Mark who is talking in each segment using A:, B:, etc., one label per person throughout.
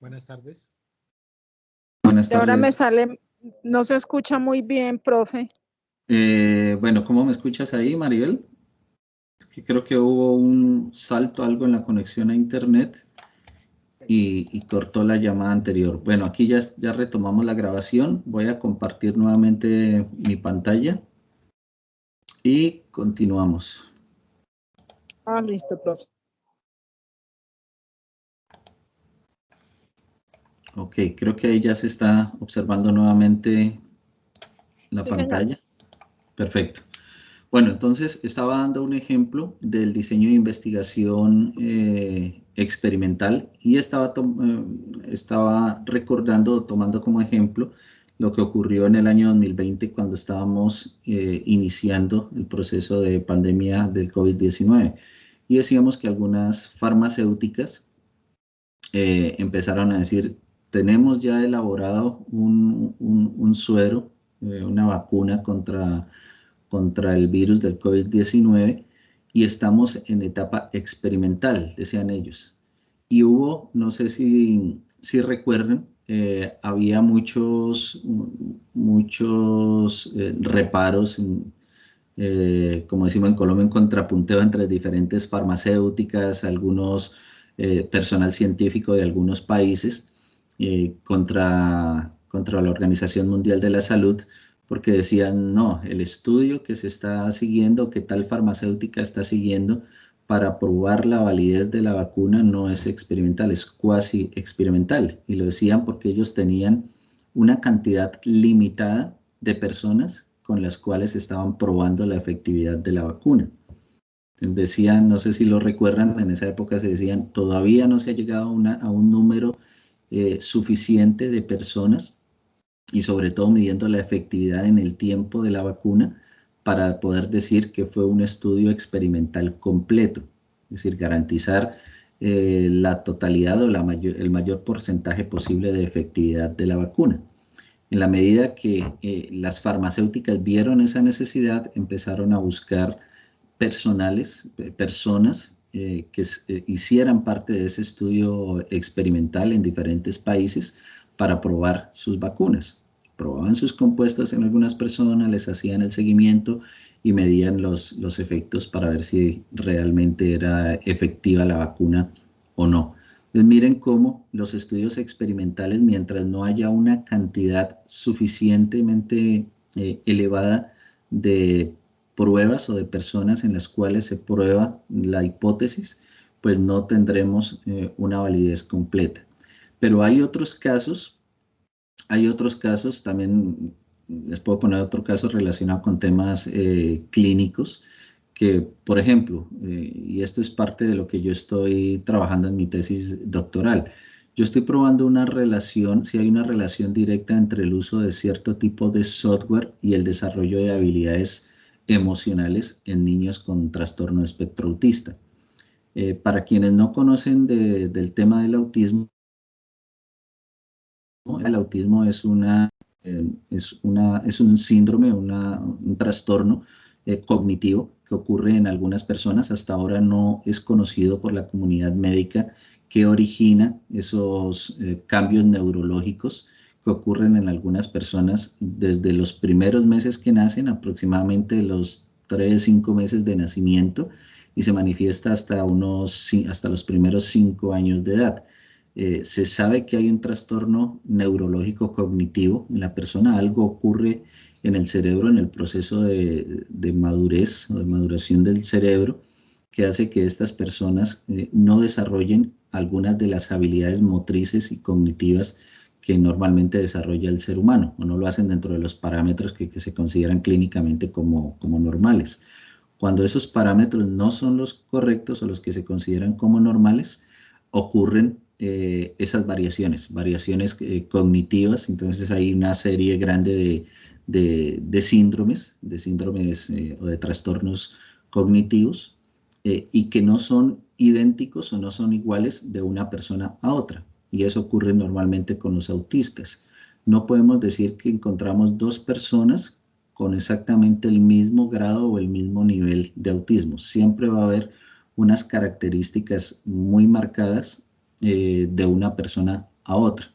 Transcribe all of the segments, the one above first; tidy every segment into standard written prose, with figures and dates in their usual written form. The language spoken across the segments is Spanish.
A: Buenas tardes.
B: Buenas tardes.
C: Ahora me sale, no se escucha muy bien, profe.
B: Bueno, ¿cómo me escuchas ahí, Maribel? Es que creo que hubo un salto, algo en la conexión a internet y cortó la llamada anterior. Bueno, aquí ya retomamos la grabación. Voy a compartir nuevamente mi pantalla y continuamos.
C: Listo, profe.
B: Ok, creo que ahí ya se está observando nuevamente la pantalla. Perfecto. Bueno, entonces estaba dando un ejemplo del diseño de investigación experimental y estaba recordando, tomando como ejemplo lo que ocurrió en el año 2020 cuando estábamos iniciando el proceso de pandemia del COVID-19. Y decíamos que algunas farmacéuticas empezaron a decir, tenemos ya elaborado un suero, una vacuna contra el virus del COVID-19 y estamos en etapa experimental, decían ellos. Y hubo, no sé si recuerden, había muchos reparos, como decimos en Colombia, en contrapunteo entre diferentes farmacéuticas, algunos personal científico de algunos países contra la Organización Mundial de la Salud, porque decían, no, el estudio que se está siguiendo, que tal farmacéutica está siguiendo para probar la validez de la vacuna no es experimental, es cuasi experimental. Y lo decían porque ellos tenían una cantidad limitada de personas con las cuales estaban probando la efectividad de la vacuna. Decían, no sé si lo recuerdan, en esa época se decían, todavía no se ha llegado a un número suficiente de personas y sobre todo midiendo la efectividad en el tiempo de la vacuna para poder decir que fue un estudio experimental completo, es decir, garantizar la totalidad o el mayor porcentaje posible de efectividad de la vacuna. En la medida que las farmacéuticas vieron esa necesidad, empezaron a buscar personas que hicieran parte de ese estudio experimental en diferentes países para probar sus vacunas. Probaban sus compuestos en algunas personas, les hacían el seguimiento y medían los efectos para ver si realmente era efectiva la vacuna o no. Entonces miren cómo los estudios experimentales, mientras no haya una cantidad suficientemente elevada de pruebas o de personas en las cuales se prueba la hipótesis, pues no tendremos una validez completa. Pero hay otros casos también, les puedo poner otro caso relacionado con temas clínicos, que, por ejemplo, y esto es parte de lo que yo estoy trabajando en mi tesis doctoral, yo estoy probando una relación, si hay una relación directa entre el uso de cierto tipo de software y el desarrollo de habilidades emocionales en niños con trastorno de espectro autista. Para quienes no conocen del tema del autismo, el autismo es un síndrome, un trastorno cognitivo que ocurre en algunas personas. Hasta ahora no es conocido por la comunidad médica qué origina esos cambios neurológicos que ocurren en algunas personas desde los primeros meses que nacen, aproximadamente los 3-5 meses de nacimiento, y se manifiesta hasta los primeros 5 años de edad. Se sabe que hay un trastorno neurológico cognitivo en la persona, algo ocurre en el cerebro, en el proceso de madurez o de maduración del cerebro, que hace que estas personas no desarrollen algunas de las habilidades motrices y cognitivas que normalmente desarrolla el ser humano, o no lo hacen dentro de los parámetros que se consideran clínicamente como normales. Cuando esos parámetros no son los correctos o los que se consideran como normales, ocurren esas variaciones cognitivas. Entonces hay una serie grande de síndromes o de trastornos cognitivos y que no son idénticos o no son iguales de una persona a otra. Y eso ocurre normalmente con los autistas. No podemos decir que encontramos dos personas con exactamente el mismo grado o el mismo nivel de autismo. Siempre va a haber unas características muy marcadas de una persona a otra.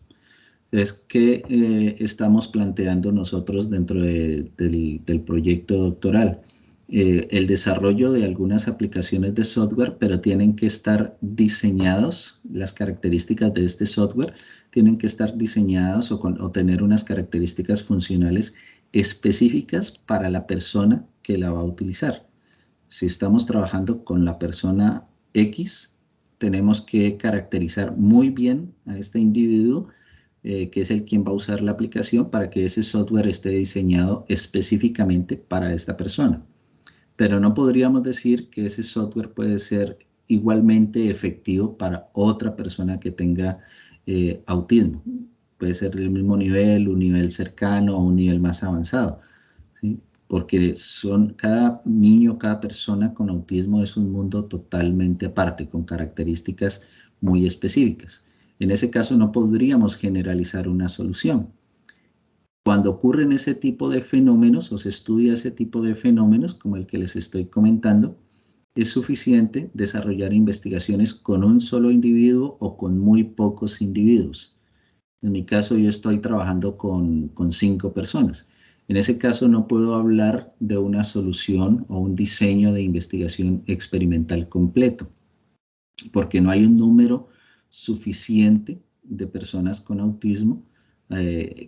B: Entonces, ¿qué estamos planteando nosotros dentro del proyecto doctoral? El desarrollo de algunas aplicaciones de software, pero tienen que estar diseñados, las características de este software tienen que estar diseñadas o tener unas características funcionales específicas para la persona que la va a utilizar. Si estamos trabajando con la persona X, tenemos que caracterizar muy bien a este individuo, que es el quien va a usar la aplicación, para que ese software esté diseñado específicamente para esta persona. Pero no podríamos decir que ese software puede ser igualmente efectivo para otra persona que tenga autismo. Puede ser del mismo nivel, un nivel cercano o un nivel más avanzado, ¿sí? Porque cada niño, cada persona con autismo es un mundo totalmente aparte, con características muy específicas. En ese caso no podríamos generalizar una solución. Cuando ocurren ese tipo de fenómenos o se estudia ese tipo de fenómenos, como el que les estoy comentando, es suficiente desarrollar investigaciones con un solo individuo o con muy pocos individuos. En mi caso, yo estoy trabajando con 5 personas. En ese caso, no puedo hablar de una solución o un diseño de investigación experimental completo, porque no hay un número suficiente de personas con autismo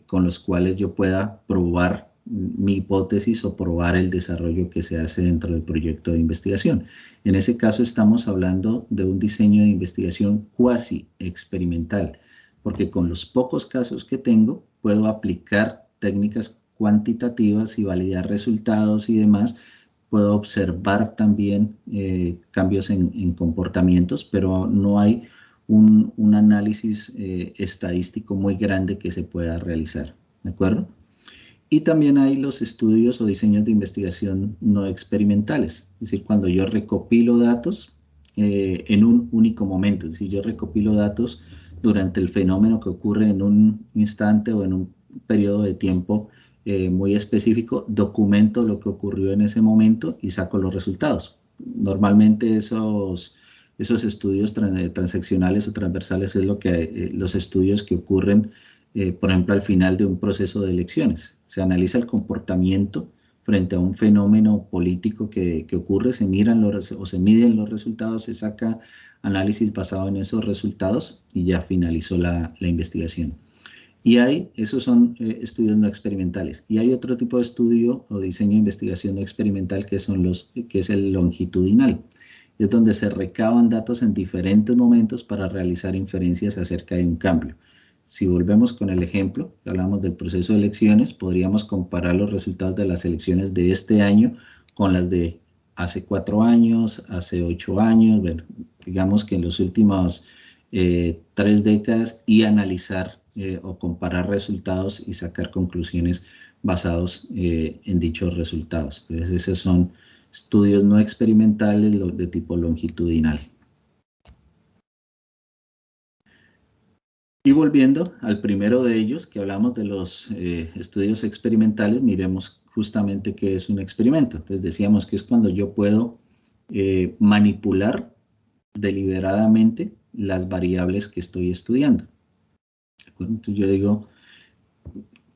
B: con los cuales yo pueda probar mi hipótesis o probar el desarrollo que se hace dentro del proyecto de investigación. En ese caso estamos hablando de un diseño de investigación cuasi experimental, porque con los pocos casos que tengo puedo aplicar técnicas cuantitativas y validar resultados y demás. Puedo observar también cambios en comportamientos, pero no hay un análisis estadístico muy grande que se pueda realizar, ¿de acuerdo? Y también hay los estudios o diseños de investigación no experimentales, es decir, cuando yo recopilo datos en un único momento, es decir, yo recopilo datos durante el fenómeno que ocurre en un instante o en un periodo de tiempo muy específico, documento lo que ocurrió en ese momento y saco los resultados. Normalmente esos estudios transaccionales o transversales es lo que los estudios que ocurren, por ejemplo, al final de un proceso de elecciones. Se analiza el comportamiento frente a un fenómeno político que ocurre, se miran o se miden los resultados, se saca análisis basado en esos resultados y ya finalizó la investigación. Y esos son estudios no experimentales. Y hay otro tipo de estudio o diseño de investigación no experimental que es el longitudinal. Es donde se recaban datos en diferentes momentos para realizar inferencias acerca de un cambio. Si volvemos con el ejemplo, que hablamos del proceso de elecciones, podríamos comparar los resultados de las elecciones de este año con las de hace 4 años, hace 8 años, bueno, digamos que en los últimos 3 décadas y analizar o comparar resultados y sacar conclusiones basados en dichos resultados. Entonces, esos son estudios no experimentales de tipo longitudinal. Y volviendo al primero de ellos, que hablamos de los estudios experimentales, miremos justamente qué es un experimento. Entonces decíamos que es cuando yo puedo manipular deliberadamente las variables que estoy estudiando. Entonces yo digo,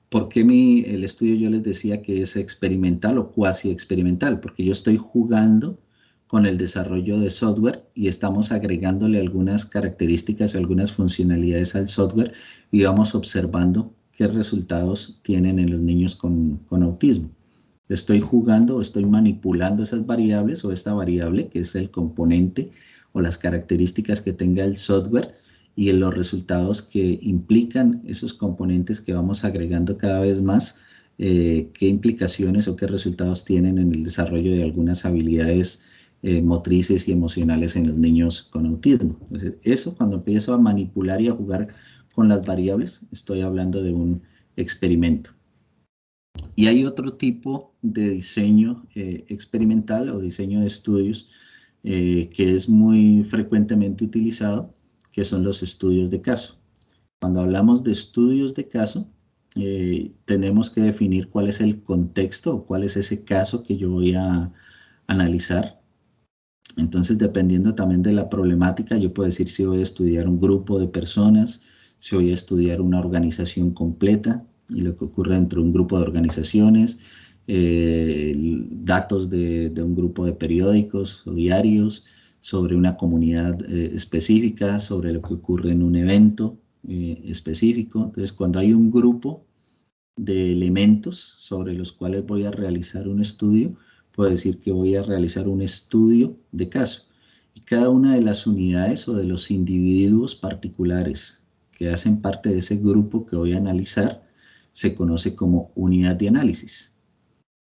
B: ¿por qué el estudio yo les decía que es experimental o cuasi experimental? Porque yo estoy jugando con el desarrollo de software y estamos agregándole algunas características o algunas funcionalidades al software y vamos observando qué resultados tienen en los niños con autismo. Estoy jugando o estoy manipulando esas variables o esta variable que es el componente o las características que tenga el software y en los resultados que implican esos componentes que vamos agregando cada vez más, qué implicaciones o qué resultados tienen en el desarrollo de algunas habilidades motrices y emocionales en los niños con autismo. Entonces, eso cuando empiezo a manipular y a jugar con las variables, estoy hablando de un experimento. Y hay otro tipo de diseño experimental o diseño de estudios que es muy frecuentemente utilizado, que son los estudios de caso. Cuando hablamos de estudios de caso, tenemos que definir cuál es el contexto o cuál es ese caso que yo voy a analizar. Entonces, dependiendo también de la problemática, yo puedo decir si voy a estudiar un grupo de personas, si voy a estudiar una organización completa y lo que ocurre dentro de un grupo de organizaciones, datos de un grupo de periódicos o diarios, sobre una comunidad específica, sobre lo que ocurre en un evento específico. Entonces, cuando hay un grupo de elementos sobre los cuales voy a realizar un estudio, puedo decir que voy a realizar un estudio de caso. Y cada una de las unidades o de los individuos particulares que hacen parte de ese grupo que voy a analizar se conoce como unidad de análisis,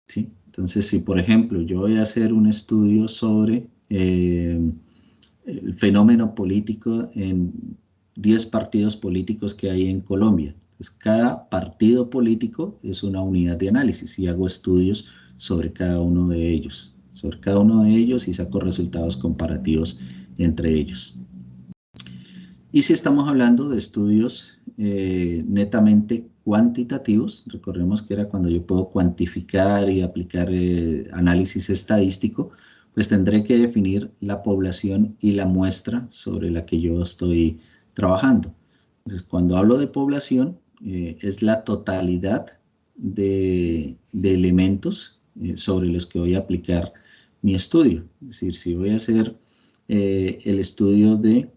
B: ¿sí? Entonces, si por ejemplo yo voy a hacer un estudio sobre el fenómeno político en 10 partidos políticos que hay en Colombia, pues cada partido político es una unidad de análisis y hago estudios sobre cada uno de ellos, y saco resultados comparativos entre ellos. Y si estamos hablando de estudios netamente cuantitativos, recordemos que era cuando yo puedo cuantificar y aplicar análisis estadístico, pues tendré que definir la población y la muestra sobre la que yo estoy trabajando. Entonces, cuando hablo de población, es la totalidad de elementos sobre los que voy a aplicar mi estudio. Es decir, si voy a hacer el estudio de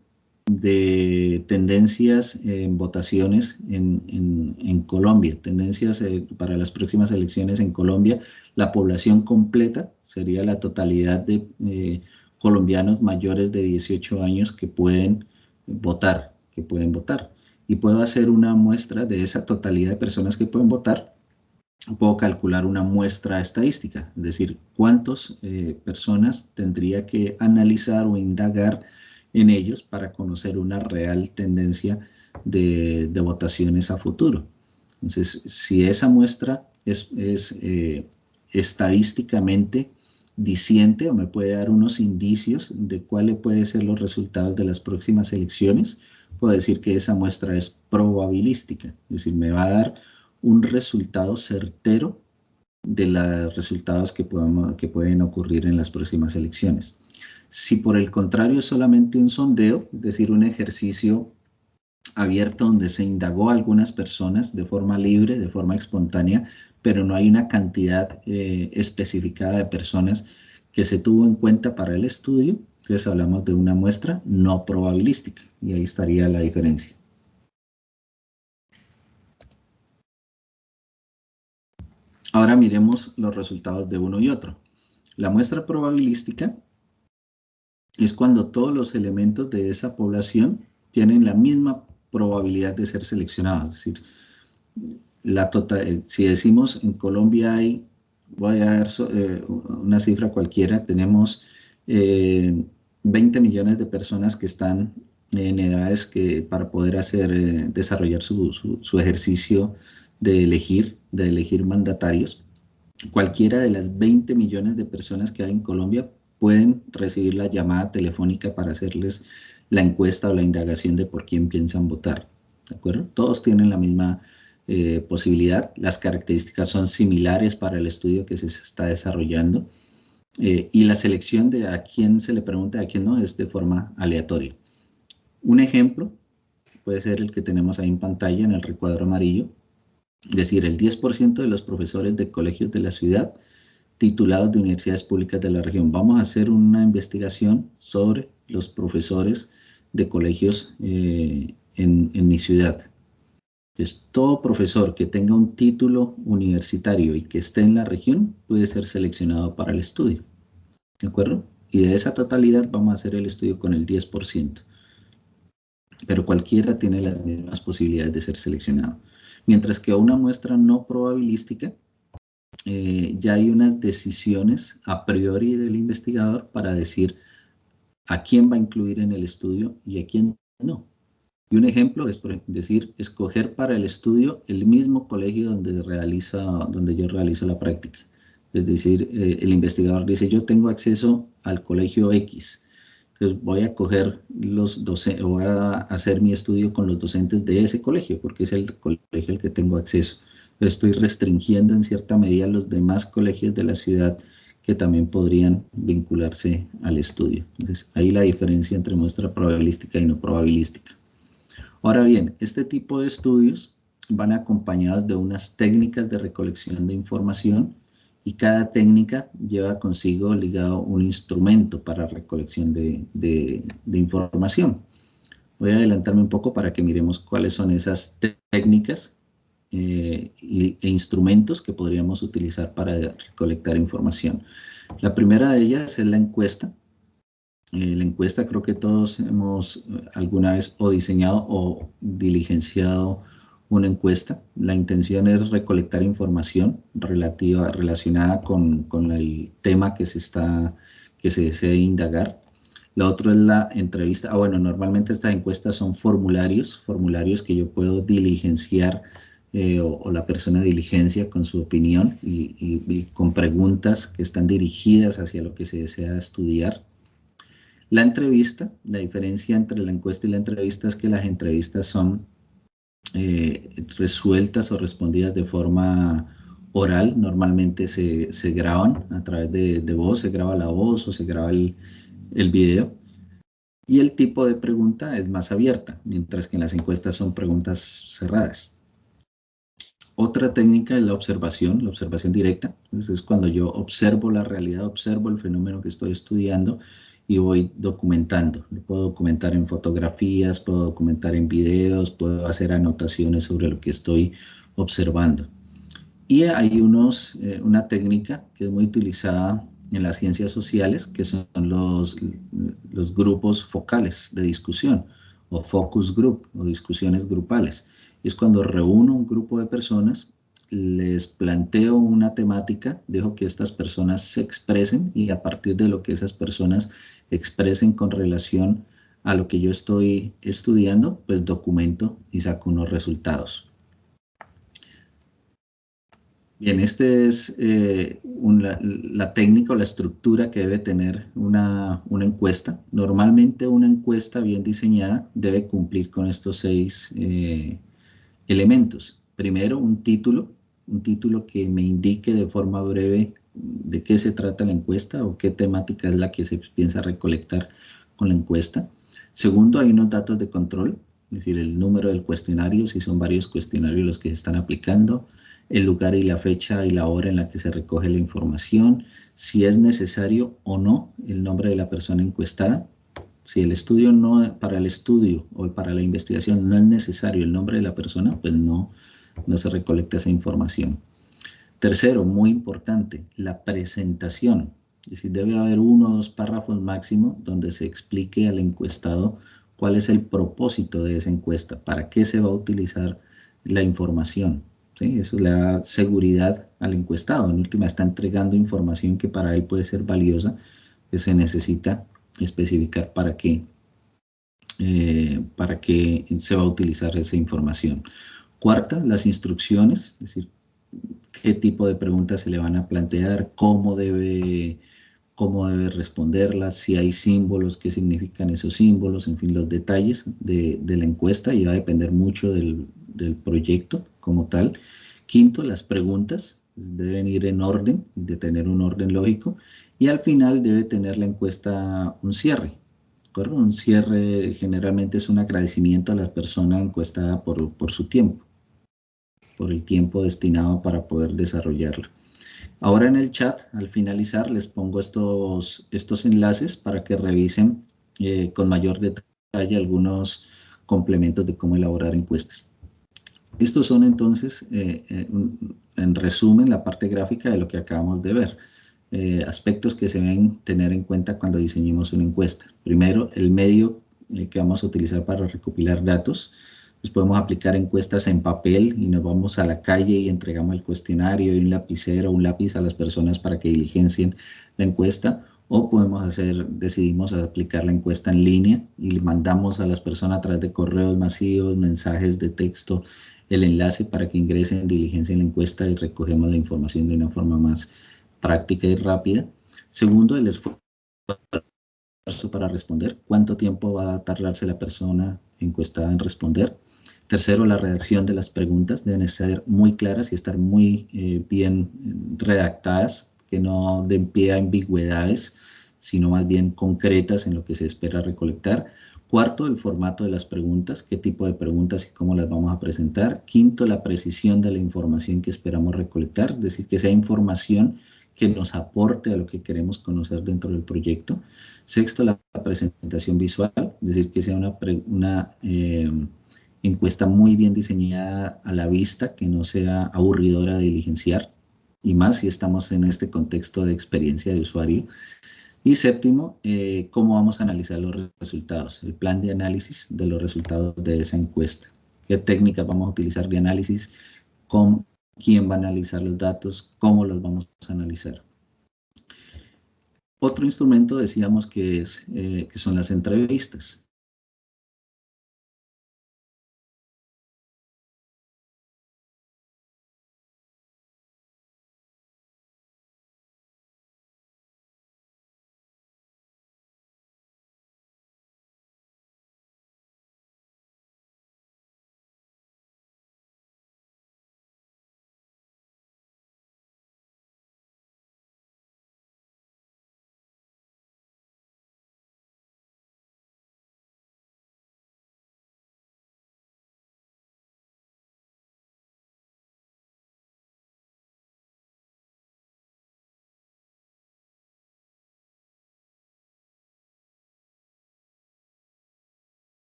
B: tendencias en votaciones en Colombia, tendencias para las próximas elecciones en Colombia, la población completa sería la totalidad de colombianos mayores de 18 años que pueden votar, Y puedo hacer una muestra de esa totalidad de personas que pueden votar. Puedo calcular una muestra estadística, es decir, cuántas personas tendría que analizar o indagar en ellos para conocer una real tendencia de votaciones a futuro. Entonces, si esa muestra es estadísticamente diciente o me puede dar unos indicios de cuáles pueden ser los resultados de las próximas elecciones, puedo decir que esa muestra es probabilística, es decir, me va a dar un resultado certero de los resultados que pueden ocurrir en las próximas elecciones. Si por el contrario es solamente un sondeo, es decir, un ejercicio abierto donde se indagó a algunas personas de forma libre, de forma espontánea, pero no hay una cantidad especificada de personas que se tuvo en cuenta para el estudio, entonces hablamos de una muestra no probabilística y ahí estaría la diferencia. Ahora miremos los resultados de uno y otro. La muestra probabilística es cuando todos los elementos de esa población tienen la misma probabilidad de ser seleccionados. Es decir, si decimos en Colombia hay, voy a dar una cifra cualquiera, tenemos 20 millones de personas que están en edades para poder desarrollar su ejercicio de elegir mandatarios. Cualquiera de las 20 millones de personas que hay en Colombia pueden recibir la llamada telefónica para hacerles la encuesta o la indagación de por quién piensan votar, ¿de acuerdo? Todos tienen la misma posibilidad, las características son similares para el estudio que se está desarrollando y la selección de a quién se le pregunta y a quién no es de forma aleatoria. Un ejemplo puede ser el que tenemos ahí en pantalla en el recuadro amarillo, es decir, el 10% de los profesores de colegios de la ciudad titulados de universidades públicas de la región. Vamos a hacer una investigación sobre los profesores de colegios en mi ciudad. Entonces, todo profesor que tenga un título universitario y que esté en la región puede ser seleccionado para el estudio, ¿de acuerdo? Y de esa totalidad vamos a hacer el estudio con el 10%. Pero cualquiera tiene las mismas posibilidades de ser seleccionado. Mientras que una muestra no probabilística, ya hay unas decisiones a priori del investigador para decir a quién va a incluir en el estudio y a quién no. Y un ejemplo es, por decir, escoger para el estudio el mismo colegio donde yo realizo la práctica. Es decir, el investigador dice, yo tengo acceso al colegio X, entonces voy a hacer mi estudio con los docentes de ese colegio, porque es el colegio al que tengo acceso. Estoy restringiendo en cierta medida los demás colegios de la ciudad que también podrían vincularse al estudio. Entonces, ahí la diferencia entre muestra probabilística y no probabilística. Ahora bien, este tipo de estudios van acompañados de unas técnicas de recolección de información y cada técnica lleva consigo ligado un instrumento para recolección de información. Voy a adelantarme un poco para que miremos cuáles son esas técnicas e instrumentos que podríamos utilizar para recolectar información. La primera de ellas es la encuesta. La encuesta creo que todos hemos alguna vez o diseñado o diligenciado una encuesta. La intención es recolectar información relacionada con el tema que se desea indagar. La otra es la entrevista. Bueno, normalmente estas encuestas son formularios que yo puedo diligenciar o la persona diligencia con su opinión y con preguntas que están dirigidas hacia lo que se desea estudiar. La entrevista, la diferencia entre la encuesta y la entrevista es que las entrevistas son resueltas o respondidas de forma oral. Normalmente se graban a través de voz, se graba la voz o se graba el video. Y el tipo de pregunta es más abierta, mientras que en las encuestas son preguntas cerradas. Otra técnica es la observación directa. Entonces es cuando yo observo la realidad, observo el fenómeno que estoy estudiando y voy documentando. Lo puedo documentar en fotografías, puedo documentar en videos, puedo hacer anotaciones sobre lo que estoy observando. Y hay una técnica que es muy utilizada en las ciencias sociales, que son los grupos focales de discusión, o focus group, o discusiones grupales. Y es cuando reúno un grupo de personas, les planteo una temática, dejo que estas personas se expresen y a partir de lo que esas personas expresen con relación a lo que yo estoy estudiando, pues documento y saco unos resultados. Bien, esta es la técnica o la estructura que debe tener una encuesta. Normalmente una encuesta bien diseñada debe cumplir con estos 6 elementos. Primero, un título que me indique de forma breve de qué se trata la encuesta o qué temática es la que se piensa recolectar con la encuesta. Segundo, hay unos datos de control, es decir, el número del cuestionario, si son varios cuestionarios los que se están aplicando, el lugar y la fecha y la hora en la que se recoge la información, si es necesario o no el nombre de la persona encuestada. Si para el estudio o para la investigación no es necesario el nombre de la persona, pues no se recolecta esa información. Tercero, muy importante, la presentación. Es decir, debe haber 1 o 2 párrafos máximo donde se explique al encuestado cuál es el propósito de esa encuesta, para qué se va a utilizar la información. ¿Sí? Eso le da seguridad al encuestado. En última, está entregando información que para él puede ser valiosa, que se necesita especificar para qué se va a utilizar esa información. Cuarta, las instrucciones, es decir, qué tipo de preguntas se le van a plantear, cómo debe responderlas, si hay símbolos, qué significan esos símbolos, en fin, los detalles de la encuesta, y va a depender mucho del proyecto como tal. Quinto, las preguntas deben ir en orden, de tener un orden lógico, y al final debe tener la encuesta un cierre. ¿Acuerdo? Un cierre generalmente es un agradecimiento a la persona encuestada por su tiempo, por el tiempo destinado para poder desarrollarlo. Ahora en el chat, al finalizar, les pongo estos enlaces para que revisen con mayor detalle algunos complementos de cómo elaborar encuestas. Estos son entonces, en resumen, la parte gráfica de lo que acabamos de ver. Aspectos que se deben tener en cuenta cuando diseñemos una encuesta. Primero, el medio que vamos a utilizar para recopilar datos. Pues podemos aplicar encuestas en papel y nos vamos a la calle y entregamos el cuestionario y un lapicero, un lápiz a las personas para que diligencien la encuesta. O decidimos aplicar la encuesta en línea y le mandamos a las personas a través de correos masivos, mensajes de texto, el enlace para que ingresen, diligencien la encuesta y recogemos la información de una forma más práctica y rápida. Segundo, el esfuerzo para responder. ¿Cuánto tiempo va a tardarse la persona encuestada en responder? Tercero, la redacción de las preguntas deben ser muy claras y estar muy bien redactadas, que no den pie a ambigüedades, sino más bien concretas en lo que se espera recolectar. Cuarto, el formato de las preguntas, qué tipo de preguntas y cómo las vamos a presentar. Quinto, la precisión de la información que esperamos recolectar, es decir, que sea información que nos aporte a lo que queremos conocer dentro del proyecto. Sexto, la presentación visual, es decir, que sea una encuesta muy bien diseñada a la vista, que no sea aburridora de diligenciar, y más si estamos en este contexto de experiencia de usuario. Y séptimo, cómo vamos a analizar los resultados, el plan de análisis de los resultados de esa encuesta. ¿Qué técnicas vamos a utilizar de análisis? ¿Con quién va a analizar los datos? ¿Cómo los vamos a analizar? Otro instrumento decíamos que son las entrevistas.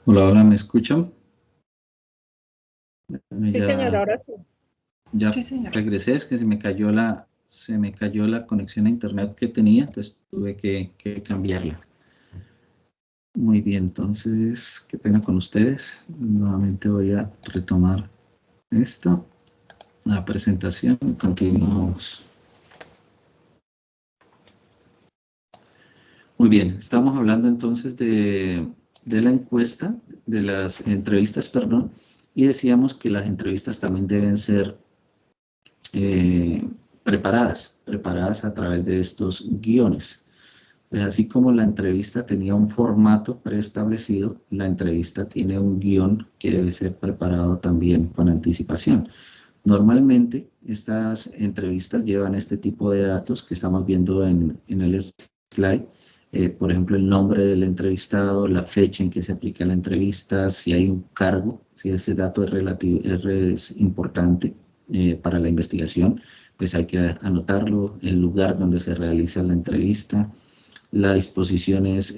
B: Hola, hola, ¿me escuchan?
C: Sí, señor, ahora sí.
B: Ya
C: Sí, señor.
B: regresé, es que se me cayó la conexión a internet que tenía, entonces tuve que cambiarla. Muy bien, entonces, qué pena con ustedes. Nuevamente voy a retomar esto, la presentación, y continuamos. Muy bien, estamos hablando entonces de la encuesta, de las entrevistas, perdón, y decíamos que las entrevistas también deben ser preparadas a través de estos guiones. Pues así como la entrevista tenía un formato preestablecido, la entrevista tiene un guión que debe ser preparado también con anticipación. Normalmente estas entrevistas llevan este tipo de datos que estamos viendo en el slide, por ejemplo el nombre del entrevistado, la fecha en que se aplica la entrevista, si hay un cargo, si ese dato es importante para la investigación, pues hay que anotarlo, el lugar donde se realiza la entrevista, la disposición es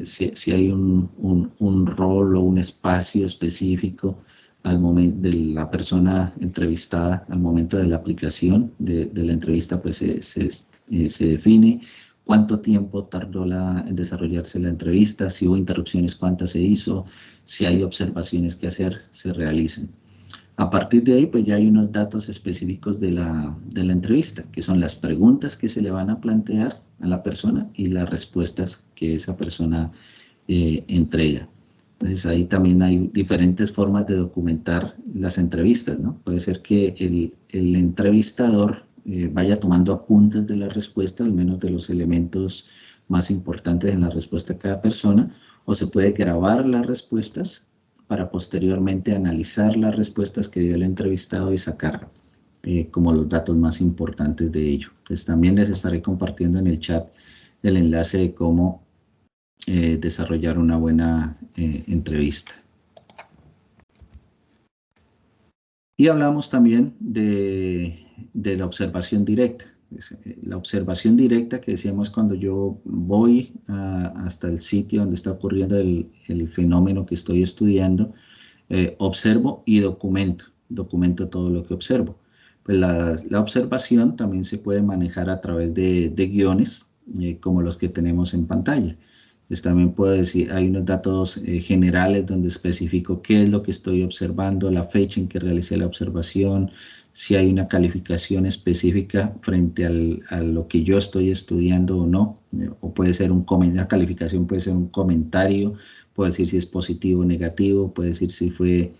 B: si hay un rol o un espacio específico al momento de la persona entrevistada, al momento de la aplicación de la entrevista, pues se define cuánto tiempo tardó en desarrollarse la entrevista, si hubo interrupciones, cuántas se hizo, si hay observaciones que hacer, se realicen. A partir de ahí, pues ya hay unos datos específicos de la entrevista, que son las preguntas que se le van a plantear a la persona y las respuestas que esa persona entrega. Entonces ahí también hay diferentes formas de documentar las entrevistas, ¿no? Puede ser que el entrevistador vaya tomando apuntes de la respuesta, al menos de los elementos más importantes en la respuesta de cada persona, o se puede grabar las respuestas para posteriormente analizar las respuestas que dio el entrevistado y sacar como los datos más importantes de ello. Pues también les estaré compartiendo en el chat el enlace de cómo desarrollar una buena entrevista. Y hablamos también de la observación directa. La observación directa que decíamos cuando yo voy hasta el sitio donde está ocurriendo el fenómeno que estoy estudiando, observo y documento todo lo que observo. Pues la observación también se puede manejar a través de guiones como los que tenemos en pantalla. Pues también puedo decir, hay unos datos generales donde especifico qué es lo que estoy observando, la fecha en que realicé la observación, si hay una calificación específica frente a lo que yo estoy estudiando o no, o puede ser la calificación puede ser un comentario, puede decir si es positivo o negativo, puede decir si fue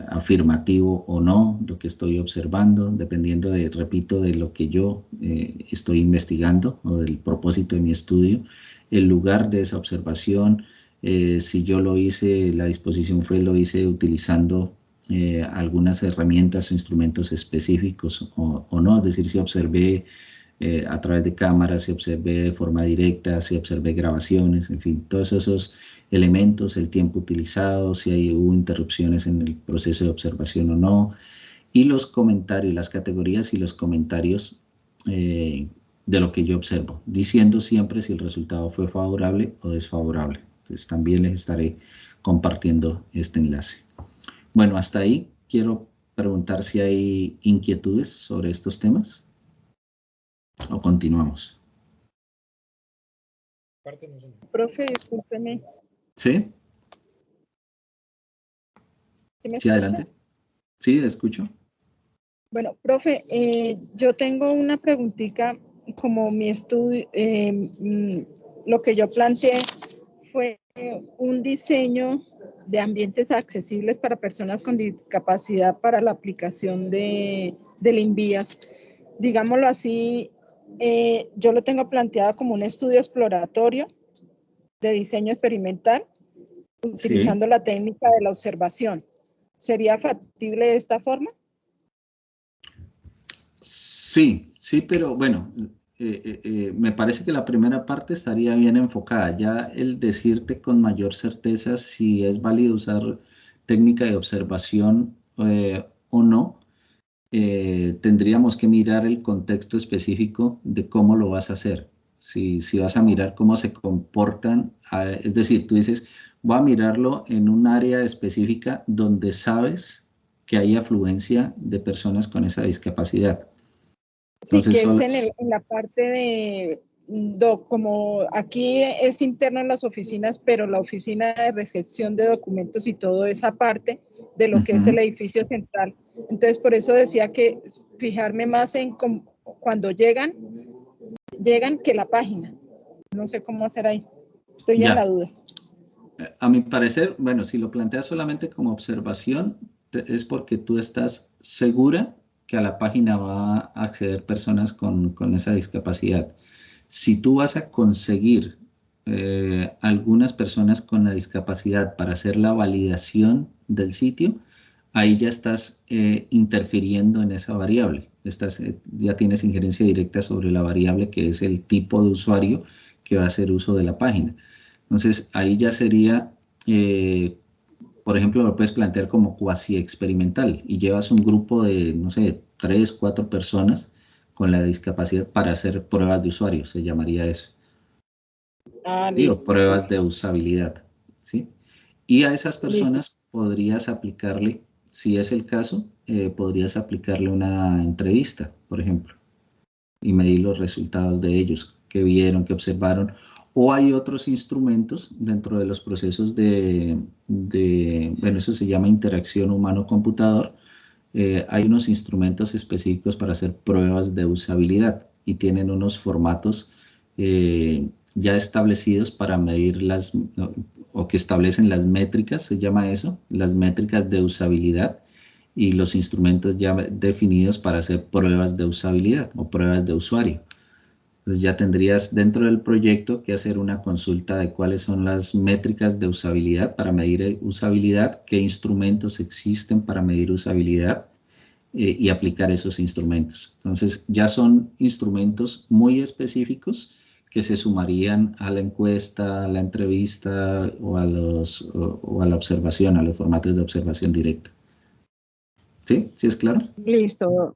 B: afirmativo o no lo que estoy observando, dependiendo repito, de lo que yo estoy investigando o del propósito de mi estudio, el lugar de esa observación, si yo lo hice, la disposición lo hice utilizando algunas herramientas o instrumentos específicos o no, es decir, si observé a través de cámaras, si observé de forma directa, si observé grabaciones, en fin, todos esos elementos, el tiempo utilizado, si hubo interrupciones en el proceso de observación o no, y los comentarios, las categorías y los comentarios de lo que yo observo, diciendo siempre si el resultado fue favorable o desfavorable. Entonces también les estaré compartiendo este enlace. Bueno, hasta ahí quiero preguntar si hay inquietudes sobre estos temas. ¿O continuamos?
C: Profe, discúlpeme.
B: ¿Sí?
C: ¿Sí,
B: sí, adelante. Sí, escucho.
C: Bueno, profe, yo tengo una preguntita, como mi estudio, lo que yo planteé fue un diseño de ambientes accesibles para personas con discapacidad para la aplicación del INVIAS. Digámoslo así, yo lo tengo planteado como un estudio exploratorio de diseño experimental, utilizando la técnica de la observación. ¿Sería factible de esta forma?
B: Sí, pero bueno, me parece que la primera parte estaría bien enfocada. Ya el decirte con mayor certeza si es válido usar técnica de observación o no, tendríamos que mirar el contexto específico de cómo lo vas a hacer. Si vas a mirar cómo se comportan, es decir, tú dices, voy a mirarlo en un área específica donde sabes que hay afluencia de personas con esa discapacidad. Entonces,
C: sí, que es en la parte de, como aquí es interno en las oficinas, pero la oficina de recepción de documentos y todo esa parte de lo que es el edificio central. Entonces, por eso decía que fijarme más en cuando llegan que la página. No sé cómo hacer ahí. Estoy en la duda.
B: A mi parecer, bueno, si lo planteas solamente como observación, es porque tú estás segura que a la página va a acceder personas con esa discapacidad. Si tú vas a conseguir algunas personas con la discapacidad para hacer la validación del sitio, ahí ya estás interfiriendo en esa variable. Ya tienes injerencia directa sobre la variable que es el tipo de usuario que va a hacer uso de la página. Entonces, ahí ya sería, por ejemplo, lo puedes plantear como cuasi experimental y llevas un grupo de, no sé, 3, 4 personas con la discapacidad para hacer pruebas de usuario, se llamaría eso. ¿Sí? O pruebas de usabilidad, ¿sí? Y a esas personas podrías aplicarle, si es el caso, podrías aplicarle una entrevista, por ejemplo, y medir los resultados de ellos, qué vieron, qué observaron. O hay otros instrumentos dentro de los procesos bueno, eso se llama interacción humano-computador. Hay unos instrumentos específicos para hacer pruebas de usabilidad y tienen unos formatos ya establecidos para medir o que establecen las métricas, se llama eso, las métricas de usabilidad, y los instrumentos ya definidos para hacer pruebas de usabilidad o pruebas de usuario. Entonces ya tendrías dentro del proyecto que hacer una consulta de cuáles son las métricas de usabilidad para medir usabilidad, qué instrumentos existen para medir usabilidad y aplicar esos instrumentos. Entonces ya son instrumentos muy específicos que se sumarían a la encuesta, a la entrevista o a la observación, a los formatos de observación directa. ¿Sí? ¿Sí es claro?
C: Listo.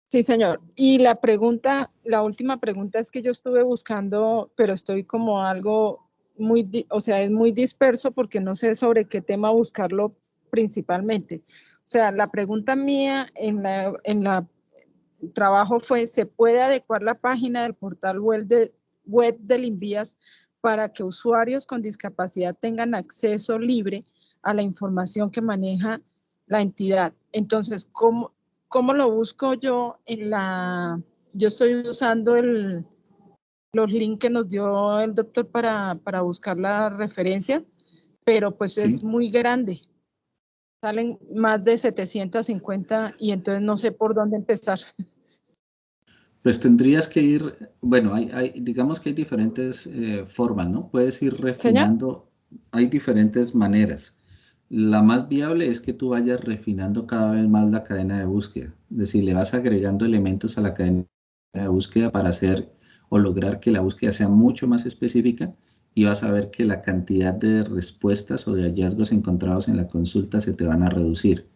C: Sí, señor. Y la pregunta, la última pregunta es que yo estuve buscando, pero estoy como algo muy, o sea, es muy disperso porque no sé sobre qué tema buscarlo principalmente. O sea, la pregunta mía en la trabajo fue, ¿se puede adecuar la página del portal web del INVIAS para que usuarios con discapacidad tengan acceso libre a la información que maneja la entidad? Entonces, ¿cómo lo busco yo yo estoy usando los links que nos dio el doctor para buscar la referencia, pero pues es
B: Sí.
C: muy grande. Salen más de 750 y entonces no sé por dónde empezar.
B: Pues tendrías que ir, bueno, digamos que hay diferentes formas, ¿no? Puedes ir
C: Señor.
B: refinando, hay diferentes maneras. La más viable es que tú vayas refinando cada vez más la cadena de búsqueda. Es decir, le vas agregando elementos a la cadena de búsqueda para hacer o lograr que la búsqueda sea mucho más específica y vas a ver que la cantidad de respuestas o de hallazgos encontrados en la consulta se te van a reducir.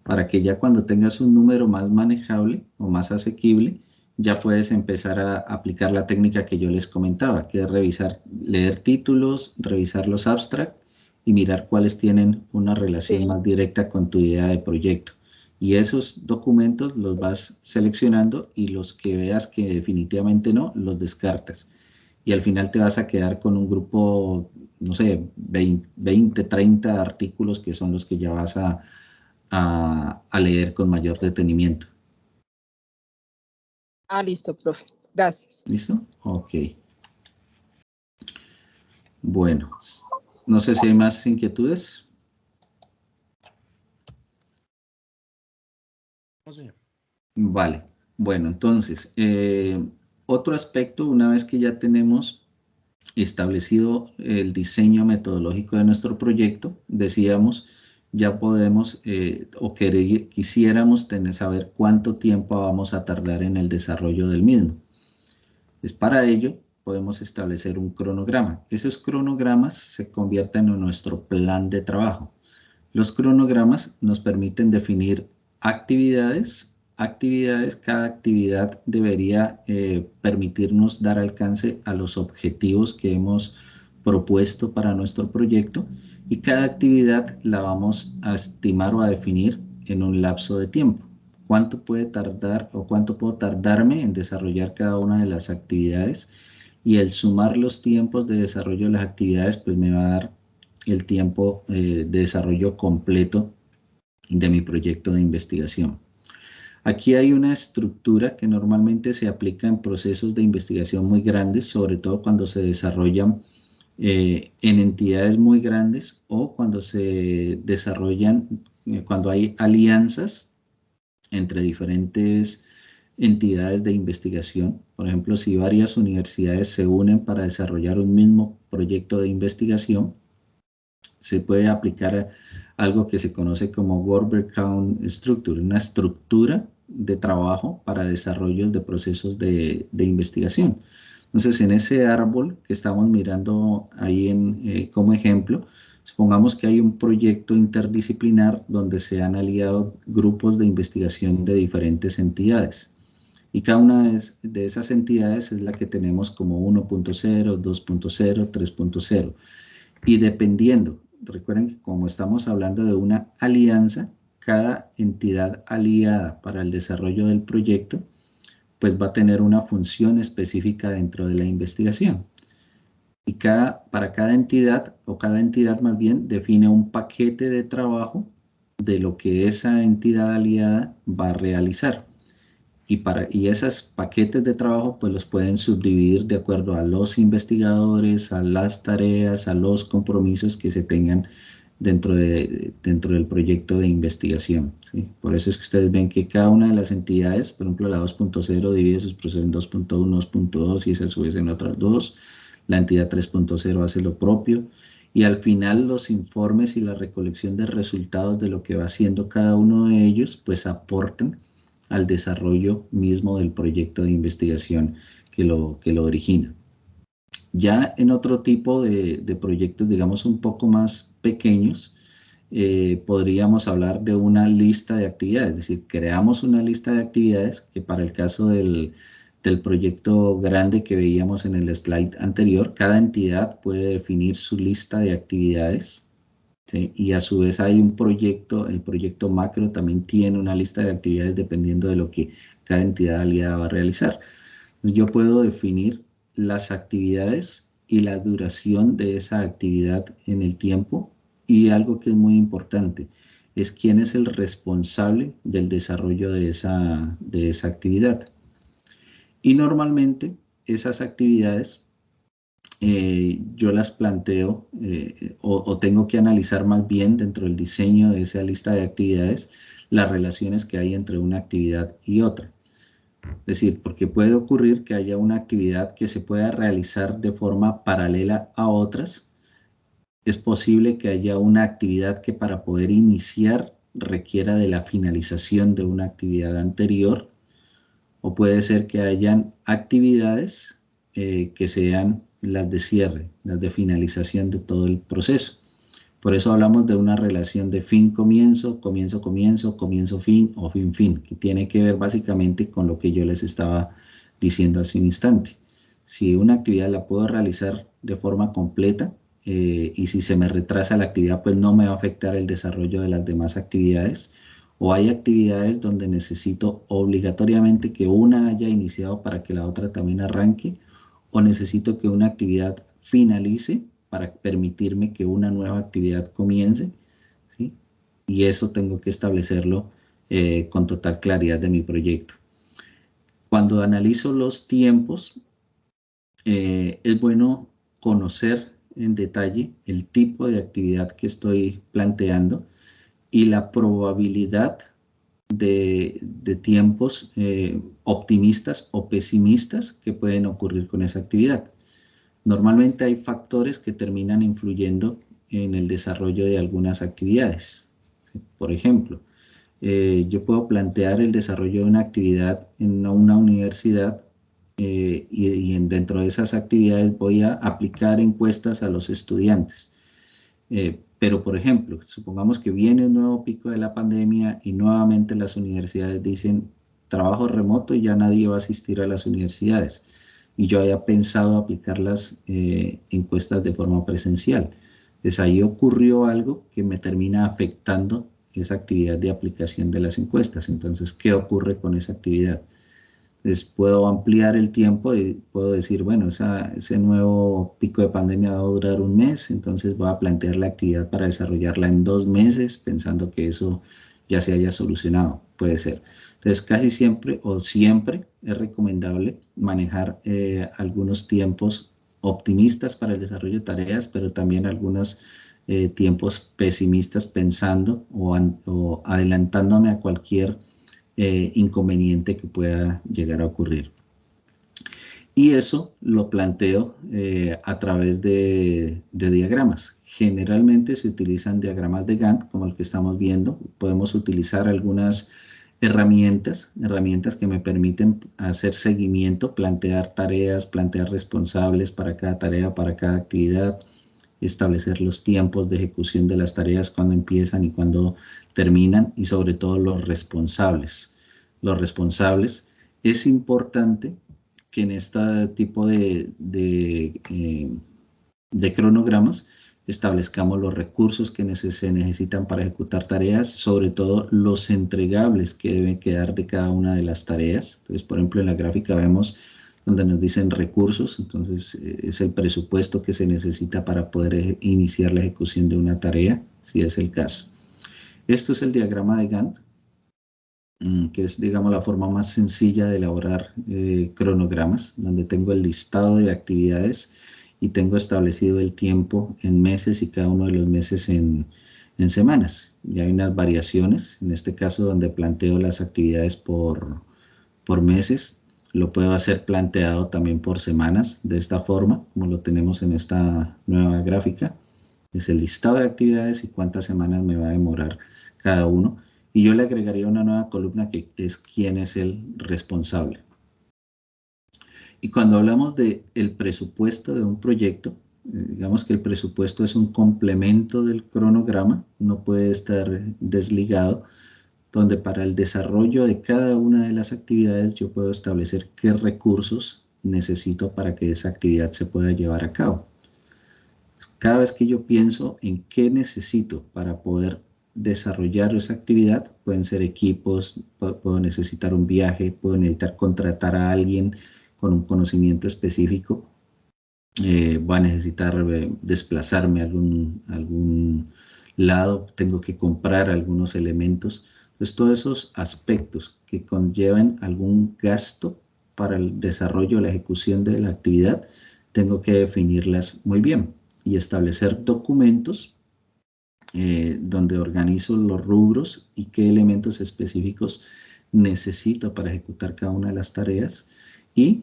B: Para que ya cuando tengas un número más manejable o más asequible, ya puedes empezar a aplicar la técnica que yo les comentaba, que es revisar, leer títulos, revisar los abstracts y mirar cuáles tienen una relación
C: Sí.
B: más directa con tu idea de proyecto. Y esos documentos los vas seleccionando y los que veas que definitivamente no, los descartas. Y al final te vas a quedar con un grupo, no sé, 20 30 artículos que son los que ya vas a leer con mayor detenimiento.
C: Listo, profe. Gracias.
B: ¿Listo? Ok. Bueno, no sé si hay más inquietudes.
A: No, señor.
B: Vale. Bueno, entonces, otro aspecto, una vez que ya tenemos establecido el diseño metodológico de nuestro proyecto, decíamos, ya podemos o quisiéramos saber cuánto tiempo vamos a tardar en el desarrollo del mismo. Es para ello podemos establecer un cronograma. Esos cronogramas se convierten en nuestro plan de trabajo. Los cronogramas nos permiten definir actividades. Cada actividad debería permitirnos dar alcance a los objetivos que hemos propuesto para nuestro proyecto y cada actividad la vamos a estimar o a definir en un lapso de tiempo. ¿Cuánto puede tardar o cuánto puedo tardarme en desarrollar cada una de las actividades? Y el sumar los tiempos de desarrollo de las actividades pues me va a dar el tiempo de desarrollo completo de mi proyecto de investigación. Aquí hay una estructura que normalmente se aplica en procesos de investigación muy grandes, sobre todo cuando se desarrollan en entidades muy grandes o cuando se desarrollan, cuando hay alianzas entre diferentes entidades de investigación. Por ejemplo, si varias universidades se unen para desarrollar un mismo proyecto de investigación, se puede aplicar algo que se conoce como Work Breakdown Structure, una estructura de trabajo para desarrollos de procesos de investigación. Entonces, en ese árbol que estamos mirando ahí como ejemplo, supongamos que hay un proyecto interdisciplinar donde se han aliado grupos de investigación de diferentes entidades. Y cada una de esas entidades es la que tenemos como 1.0, 2.0, 3.0. Y dependiendo, recuerden que como estamos hablando de una alianza, cada entidad aliada para el desarrollo del proyecto, pues va a tener una función específica dentro de la investigación. Y para cada entidad, o cada entidad más bien, define un paquete de trabajo de lo que esa entidad aliada va a realizar. Y esos paquetes de trabajo pues los pueden subdividir de acuerdo a los investigadores, a las tareas, a los compromisos que se tengan dentro del proyecto de investigación, ¿sí? Por eso es que ustedes ven que cada una de las entidades, por ejemplo la 2.0 divide sus procesos en 2.1, 2.2 y se sube en otras dos, la entidad 3.0 hace lo propio, y al final los informes y la recolección de resultados de lo que va haciendo cada uno de ellos, pues aportan al desarrollo mismo del proyecto de investigación que lo origina. Ya en otro tipo de proyectos, digamos, un poco más pequeños, podríamos hablar de una lista de actividades, es decir, creamos una lista de actividades que para el caso del proyecto grande que veíamos en el slide anterior, cada entidad puede definir su lista de actividades, ¿sí? Y a su vez hay un proyecto, el proyecto macro también tiene una lista de actividades dependiendo de lo que cada entidad aliada va a realizar. Entonces, yo puedo definir las actividades y la duración de esa actividad en el tiempo, y algo que es muy importante es quién es el responsable del desarrollo de esa actividad. Y normalmente esas actividades yo las planteo o tengo que analizar más bien dentro del diseño de esa lista de actividades las relaciones que hay entre una actividad y otra. Es decir, porque puede ocurrir que haya una actividad que se pueda realizar de forma paralela a otras. Es posible que haya una actividad que para poder iniciar requiera de la finalización de una actividad anterior, o puede ser que hayan actividades que sean las de cierre, las de finalización de todo el proceso. Por eso hablamos de una relación de fin-comienzo, comienzo-comienzo, comienzo-fin o fin-fin, que tiene que ver básicamente con lo que yo les estaba diciendo hace un instante. Si una actividad la puedo realizar de forma completa y si se me retrasa la actividad, pues no me va a afectar el desarrollo de las demás actividades. O hay actividades donde necesito obligatoriamente que una haya iniciado para que la otra también arranque, o necesito que una actividad finalice para permitirme que una nueva actividad comience, ¿sí? Y eso tengo que establecerlo con total claridad de mi proyecto. Cuando analizo los tiempos, es bueno conocer en detalle el tipo de actividad que estoy planteando y la probabilidad de tiempos optimistas o pesimistas que pueden ocurrir con esa actividad. Normalmente hay factores que terminan influyendo en el desarrollo de algunas actividades. ¿Sí? Por ejemplo, yo puedo plantear el desarrollo de una actividad en una universidad dentro de esas actividades voy a aplicar encuestas a los estudiantes. Pero, por ejemplo, supongamos que viene un nuevo pico de la pandemia y nuevamente las universidades dicen trabajo remoto y ya nadie va a asistir a las universidades. Y yo había pensado aplicar las encuestas de forma presencial. Entonces ahí ocurrió algo que me termina afectando esa actividad de aplicación de las encuestas. Entonces, ¿qué ocurre con esa actividad? Entonces puedo ampliar el tiempo y puedo decir, bueno, ese nuevo pico de pandemia va a durar un mes, entonces voy a plantear la actividad para desarrollarla en 2 meses, pensando que eso ya se haya solucionado, puede ser. Entonces casi siempre o siempre es recomendable manejar algunos tiempos optimistas para el desarrollo de tareas, pero también algunos tiempos pesimistas pensando o adelantándome a cualquier inconveniente que pueda llegar a ocurrir. Y eso lo planteo a través de diagramas. Generalmente se utilizan diagramas de Gantt, como el que estamos viendo. Podemos utilizar algunas herramientas que me permiten hacer seguimiento, plantear tareas, plantear responsables para cada tarea, para cada actividad, establecer los tiempos de ejecución de las tareas, cuando empiezan y cuando terminan, y sobre todo los responsables. Los responsables, es importante que en este tipo de cronogramas establezcamos los recursos que se necesitan para ejecutar tareas, sobre todo los entregables que deben quedar de cada una de las tareas. Entonces, por ejemplo, en la gráfica vemos donde nos dicen recursos, entonces es el presupuesto que se necesita para poder iniciar la ejecución de una tarea, si es el caso. Esto es el diagrama de Gantt, que es, digamos, la forma más sencilla de elaborar cronogramas, donde tengo el listado de actividades y tengo establecido el tiempo en meses y cada uno de los meses en semanas. Y hay unas variaciones, en este caso donde planteo las actividades por meses, lo puedo hacer planteado también por semanas, de esta forma, como lo tenemos en esta nueva gráfica. Es el listado de actividades y cuántas semanas me va a demorar cada uno. Y yo le agregaría una nueva columna que es quién es el responsable. Y cuando hablamos del presupuesto de un proyecto, digamos que el presupuesto es un complemento del cronograma, no puede estar desligado, donde para el desarrollo de cada una de las actividades yo puedo establecer qué recursos necesito para que esa actividad se pueda llevar a cabo. Cada vez que yo pienso en qué necesito para poder desarrollar esa actividad, pueden ser equipos, puedo necesitar un viaje, puedo necesitar contratar a alguien con un conocimiento específico, voy a necesitar desplazarme a algún lado, tengo que comprar algunos elementos. Entonces, todos esos aspectos que conllevan algún gasto para el desarrollo o la ejecución de la actividad, tengo que definirlas muy bien y establecer documentos donde organizo los rubros y qué elementos específicos necesito para ejecutar cada una de las tareas y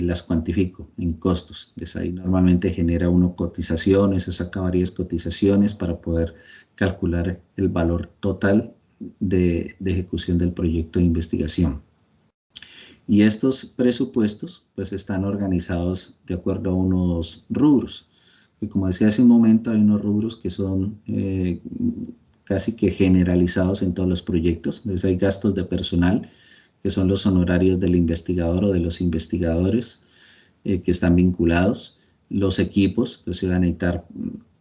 B: las cuantifico en costos. Entonces ahí normalmente genera uno cotizaciones, o saca varias cotizaciones para poder calcular el valor total de ejecución del proyecto de investigación. Y estos presupuestos pues están organizados de acuerdo a unos rubros. Y como decía hace un momento, hay unos rubros que son casi que generalizados en todos los proyectos. Entonces hay gastos de personal, que son los honorarios del investigador o de los investigadores que están vinculados. Los equipos, entonces van a necesitar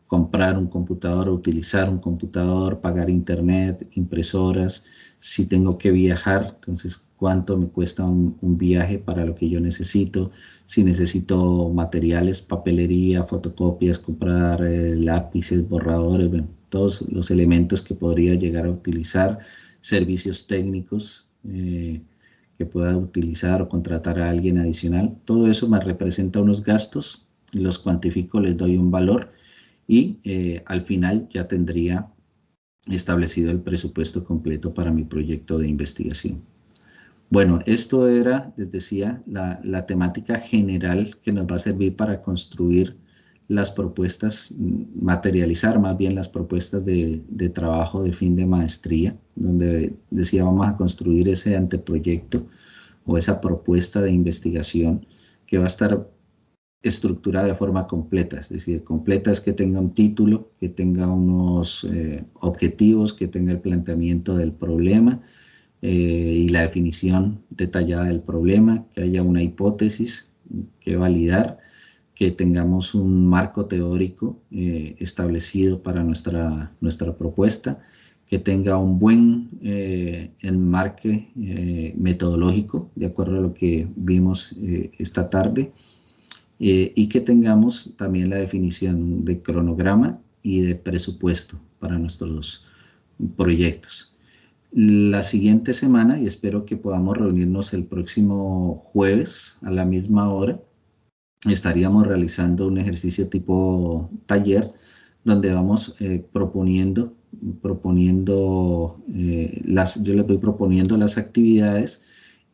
B: comprar un computador o utilizar un computador, pagar internet, impresoras. Si tengo que viajar, entonces cuánto me cuesta un viaje para lo que yo necesito. Si necesito materiales, papelería, fotocopias, comprar lápices, borradores, bueno, todos los elementos que podría llegar a utilizar, servicios técnicos que pueda utilizar o contratar a alguien adicional. Todo eso me representa unos gastos, los cuantifico, les doy un valor y al final ya tendría establecido el presupuesto completo para mi proyecto de investigación. Bueno, esto era, les decía, la temática general que nos va a servir para construir las propuestas, materializar más bien las propuestas de trabajo de fin de maestría, donde decía vamos a construir ese anteproyecto o esa propuesta de investigación que va a estar estructurada de forma completa, es decir, completa es que tenga un título, que tenga unos objetivos, que tenga el planteamiento del problema y la definición detallada del problema, que haya una hipótesis que validar, que tengamos un marco teórico establecido para nuestra propuesta, que tenga un buen enmarque metodológico, de acuerdo a lo que vimos esta tarde, y que tengamos también la definición de cronograma y de presupuesto para nuestros proyectos. La siguiente semana, y espero que podamos reunirnos el próximo jueves a la misma hora, estaríamos realizando un ejercicio tipo taller donde vamos proponiendo yo les voy proponiendo las actividades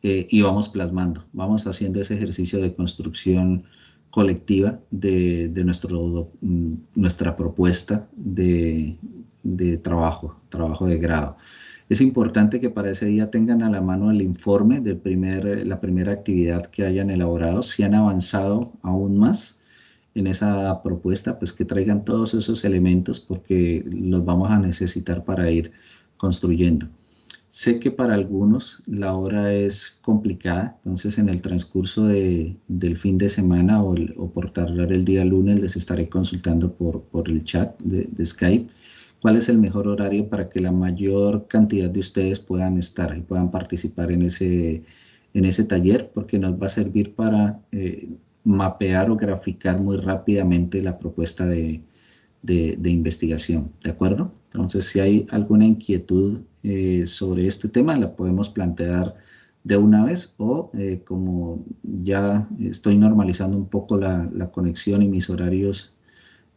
B: y vamos plasmando, vamos haciendo ese ejercicio de construcción colectiva de nuestra propuesta de trabajo de grado. Es importante que para ese día tengan a la mano el informe de la primera actividad que hayan elaborado. Si han avanzado aún más en esa propuesta, pues que traigan todos esos elementos porque los vamos a necesitar para ir construyendo. Sé que para algunos la hora es complicada, entonces en el transcurso del fin de semana o por tardar el día lunes les estaré consultando por el chat de Skype cuál es el mejor horario para que la mayor cantidad de ustedes puedan estar y puedan participar en ese taller, porque nos va a servir para mapear o graficar muy rápidamente la propuesta de investigación, ¿de acuerdo? Entonces, si hay alguna inquietud sobre este tema, la podemos plantear de una vez o como ya estoy normalizando un poco la conexión y mis horarios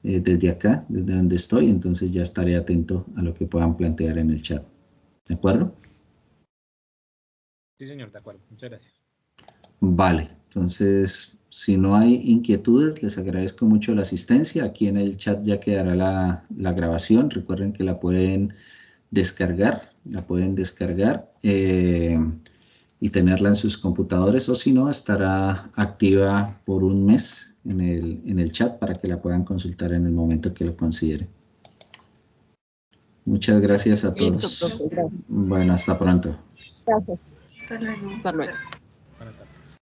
B: desde acá, desde donde estoy, entonces ya estaré atento a lo que puedan plantear en el chat. ¿De acuerdo?
A: Sí, señor, de acuerdo. Muchas gracias.
B: Vale, entonces, si no hay inquietudes, les agradezco mucho la asistencia. Aquí en el chat ya quedará la grabación. Recuerden que la pueden descargar, y tenerla en sus computadores, o si no, estará activa por un mes en el chat para que la puedan consultar en el momento que lo consideren. Muchas gracias a todos.
C: Listo, profe, gracias.
B: Bueno, hasta pronto.
C: Gracias.
D: Hasta luego.
C: Hasta luego.
D: Gracias.